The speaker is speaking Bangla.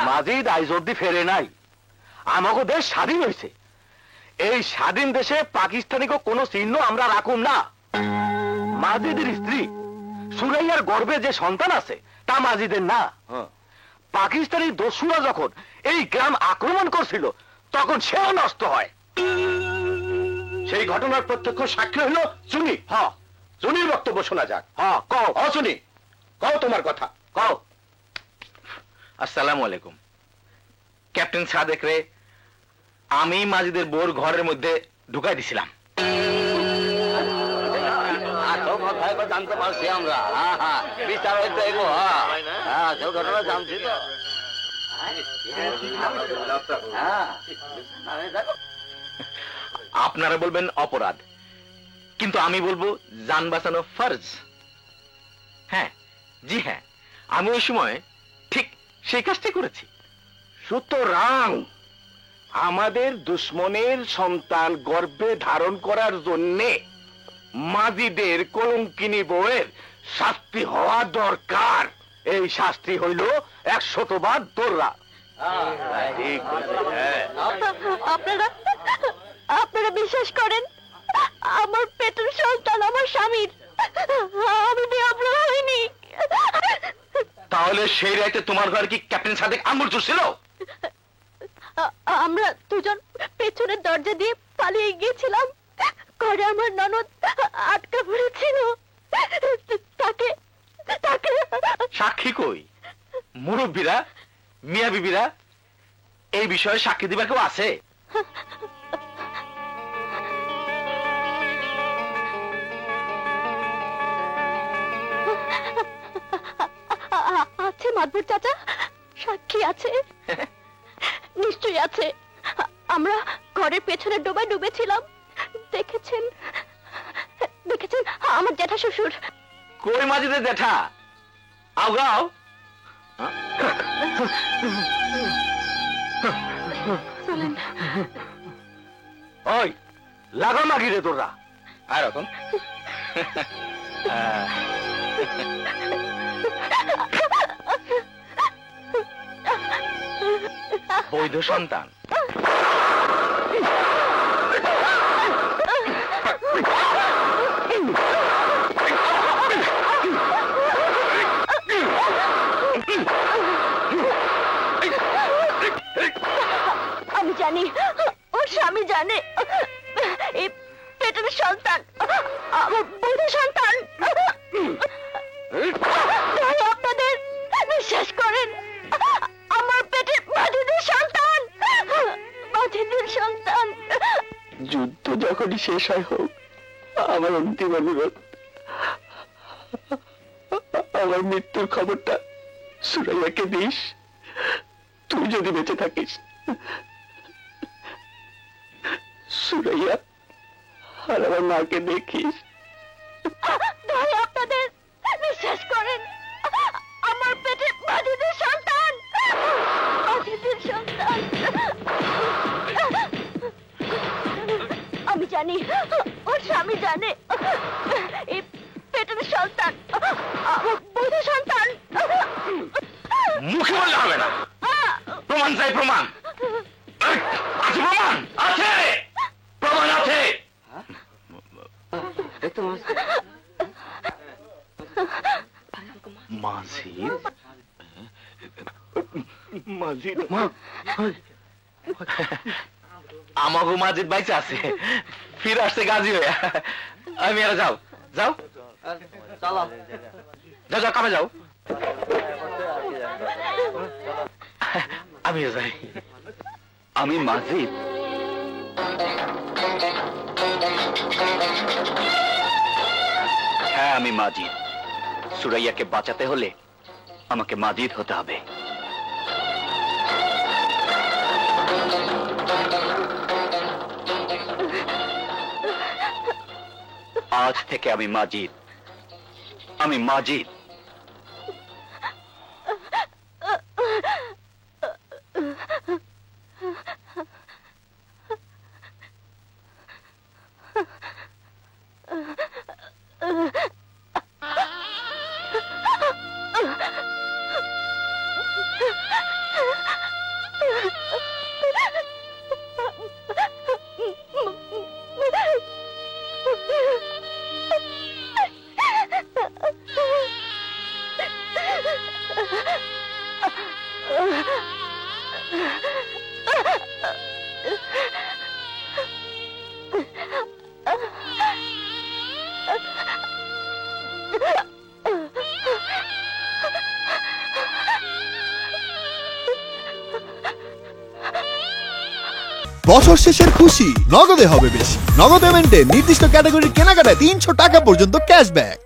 মাজিদ আইজ অব্দি ফেরে নাই। আমাকে দেশ স্বাধীন হয়েছে, এই স্বাধীন দেশে পাকিস্তানিকে কোনো চিহ্ন আমরা রাখুম না। মাজিদের স্ত্রী সুরাইয়ার গর্ভে যে সন্তান আছে তা মাজিদের না। পাকিস্তানি দস্যুরা যখন এই গ্রাম আক্রমণ করছিল তখন সেও নষ্ট হয়। সেই ঘটনার প্রত্যক্ষ সাক্ষী হলো চুনি। হ্যাঁ, চুনির বক্তব্য শোনা যাক। হ্যাঁ কও। চুনি, কও তোমার কথা, কও। আসসালামু আলাইকুম। ক্যাপ্টেন সাদেক রে আমি মাজিদের বোর ঘরের মধ্যে ঢুকাই দিছিলাম। জানতে পারছি আমরা। বিচার হইতে এগো। সব ঘটনা জানছি তো। আপনারা বলবেন অপরাধ, কিন্তু আমি বলবো জান বাঁচানো ফরজ। হ্যাঁ, জি হ্যাঁ, আমি ওই সময় ঠিক সেই কাজটাই করেছি। সুতরাং আমাদের দুশ্মনের সন্তান গর্ভে ধারণ করার জন্যে মাজিদের কলঙ্কিনী বউয়ের শাস্তি হওয়া দরকার। এই শাস্তি হইল 100 বার দৌড়া। আপনারা বিশ্বাস করেন আমার পেটের সন্তান আমার স্বামীর, আমি বিয়ে হইনি। তাহলে সেই রাইতে তোমার ঘরে কি ক্যাপ্টেন সাদেক আঙুল চুষছিল? আমরা দুজন পেছনের দরজা দিয়ে পালিয়ে গিয়েছিলাম। ঘরে আমার ননদ আটকা পড়েছিল। তাকে তাকে সাক্ষী কই? মুরব্বীরা, মিয়া বিবিরা এই বিষয়ে সাক্ষী দিবার কেউ আছে? আছে মাদবর চাচা, সাক্ষী আছে, নিশ্চয়ই আছে। আমরা ঘরের পেছনে ডোবায় ডুবেছিলাম। দেখেছেন দেখেছেন আমার জ্যাঠা শ্বশুর। কই মাজিদের জ্যাঠা? আওগাও। ওই লাগা মাগি রে তোরা। আর এখন বৈধ সন্তান। আমি জানি, ওর স্বামী জানে এই পেটের সন্তান আমার বৈধ সন্তান। আপনাদের বিশ্বাস করেন আমার পেটে মাজিদের সন্তান, মাজিদের সন্তান। যুদ্ধ যখনই শেষ হয় হোক, আমার অন্তিম অনুরোধ, আমার মৃত্যুর খবরটা সুরাইয়াকে দিস। তুই যদি বেঁচে থাকিস, সুরাইয়া আর আমার মাকে দেখিস। ভাই আপনাদের বিশ্বাস করেন আমার পেটে মাজিদের সন্তান, মাজিদের সন্তান। আমি জানি ওর স্বামী জানে এই পেটের সন্তান আমার বৈধ সন্তান। মুখে বললে হবে না, প্রমাণ চাই, প্রমাণ আছে, প্রমাণ আছে, প্রমাণ আছে। মাজিদ, মাজিদ আমাগো মাজিদ বাইচে আছে, ফিরে আসছে গাজী হয়ে। আমি আর যাও যাও চলো যাও যাও, কামে যাও। আমিও যাই। আমি মাজিদ। হ্যাঁ, আমি মাজিদ। সুরাইয়াকে বাঁচাতে হলে আমাকে মাজিদ হতে হবে। আজ থেকে আমি মাজিদ, আমি মাজিদ। বছর শেষের খুশি নগদে হবে বেশি। নগদ পেমেন্টে নির্দিষ্ট ক্যাটাগরির কেনাকাটায় 300 টাকা পর্যন্ত ক্যাশব্যাক।